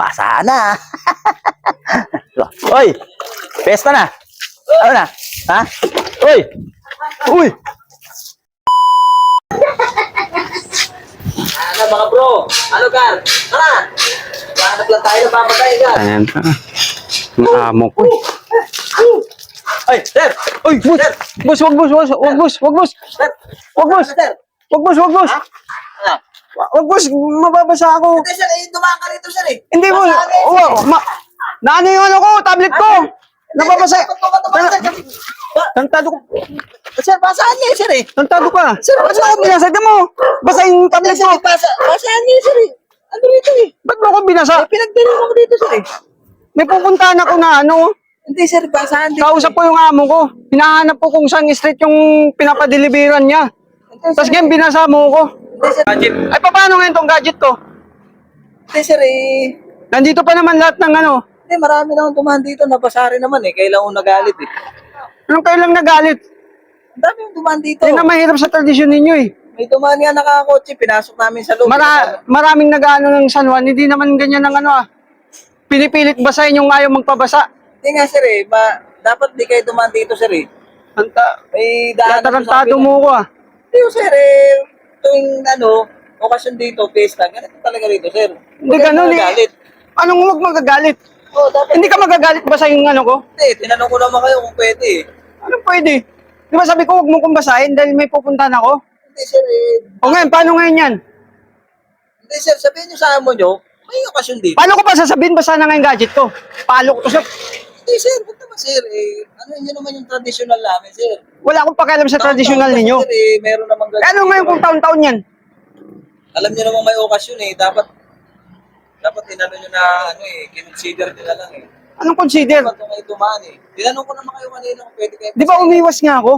Basa na. Oy! Pesta na. Ano na? Ha? Uy! Uy! Ano mga bro? Ano Gar? Tara! Hanap lang tayo na pamatay Gar. Ayan pa. Ang amo ko. Ay, sir! Uy, boss! Boss, wag boss, wag boss, wag boss! Sir! Wag boss! Sir! Wag boss, wag boss! Ano? Wag boss, mababasa ako. Hindi sir, dumaan ka rito sir eh. Hindi boss. Basahan eh, Oh, naano yung ano ko, tablet ko. Nababasa. Tantado ko. Sir, basahan niya sir eh. Tantado ka. Sir, Ba't ako binasa mo? Basa yung tablet Sir, ko. basahan niya sir eh. Ano rito eh? Ba't mo ako binasa? Pinagdala mo dito sir eh. May pupuntahan ako na ano. Hindi sir, basahan dito. Kausap ko yung amo ko. Hinahanap ko kung saan street yung pinapadeliveran niya. Tapos ngayon binasa mo ko. Hindi sir, Ay, paano ngayon tong gadget ko? hindi sir eh. Nandito pa naman lahat ng ano. Hindi, marami na akong dumaan dito. Nabasa rin naman eh. Kailan ko nagalit eh. Anong kailang nagalit? Ang dami yung dumaan dito. Yan ang mahirap sa tradisyon ninyo eh. May dumaan nga nakakotse. Pinasok namin sa loob. Maraming nag-ano ng San Juan, hindi naman ganyan ng ano ah. Pinipilit basahin yung ayaw magpabasa. Hindi nga sir eh. Dapat di kayo dumaan dito sir eh. May daan Tatarantado mo ko ah. Hindi sir eh. Tuwing ano, okasyon dito, pesta. Ganito talaga rito sir. Hindi ganun eh. Galit. Anong huwag magagalit? Oh, dapat. Hindi ka magagalit basa yung ano ko? Hindi, tinanong ko naman kayo kung pwede eh. Anong pwede? Di ba sabi ko huwag mo kong basahin dahil may pupuntahan ako? Hindi sir eh. O ngayon, paano ngayon yan? Hindi sir, sabihin nyo sa amo nyo, may okasyon dito. Paano ko pa sasabihin basa na nga yung gadget ko? Palo ko to sir. Hindi sir, huwag naman sir eh. Ano yun naman yung traditional namin sir. Wala akong pakialam sa traditional Taon-taon ninyo. kasi, Sir, eh, meron namang ganun. Ano ngayon kung taon-taon yan? Alam nyo namang may okasyon eh. Dapat tinanong nyo na ano eh, kinonsider nyo na lang eh. Anong consider? Dapat kung kayo dumaan eh. Tinanong ko naman kayo kanina kung pwede kayo. Di ba umiwas nga ako?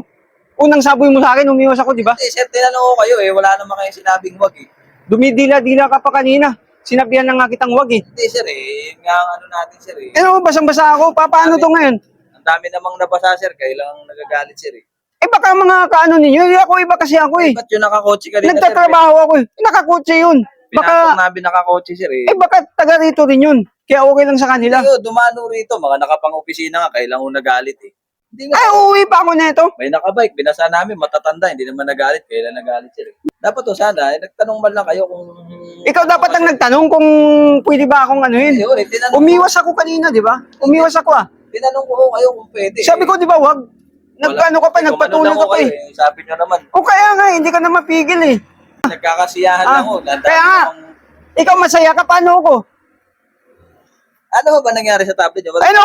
Unang saboy mo sa akin, umiwas ako, di ba? Hindi sir, tinanong ko kayo eh. Wala naman kayo sinabing wag eh. Dumidila-dila ka pa kanina. Sinabihan na nga kitang wag eh. Hindi sir eh. Yun nga ang ano natin sir eh. Ano, basang-basa ako. Paano to ngayon? Ang dami namang nabasa sir. Kayo lang nagagalit sir eh. Eh baka mga kaano ninyo, ako iba kasi ako eh. Ba't yung nakakotse kanina sir? Nagtatrabaho ako eh. Nakakotse yun. Pinasok Baka, namin nakakotse sir eh. baka taga rito rin yun. Kaya okay lang sa kanila. Hindi dumano rito. Mga nakapang-opisina nga. Kayo lang yung nagalit eh. Hindi nga. Ay, uuwi pa ako neto. May nakabike, binasa namin, matatanda, hindi naman nagalit, kailan nagalit sila. Dapat to sana, nagtanong man lang kayo kung... Ikaw dapat ang nagtanong kung pwede ba akong anuhin. Yun, tinanong, Umiwas ako kanina, di ba? Umiwas ako ah. tinanong ko kayo kung pwede. Sabi ko, di ba, wag. Nagkano ka pa, nagpatuloy ka pa eh. Sabi nyo naman, O kaya nga, hindi ka na mapigil eh. nagkakasiyahan lang ho. Kaya nga. Ikaw masaya ka, paano ako? Ano ba nangyari sa tablet nyo? Ano?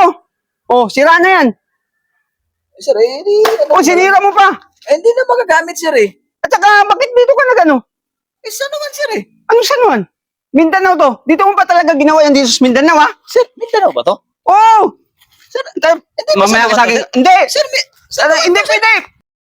Oh, sira na yan. Sir, ano, O, sinira mo pa. hindi na magagamit sir eh. At saka, bakit dito ka nagano? Saan naman sir eh? Anong sanuan? Mindanao to. Dito mo pa talaga ginawa yan dito sa Mindanao, ha? Sir, Mindanao ba to? Oh! Sir, Mamaya ka sa akin. Hindi! Sir, Hindi pwede!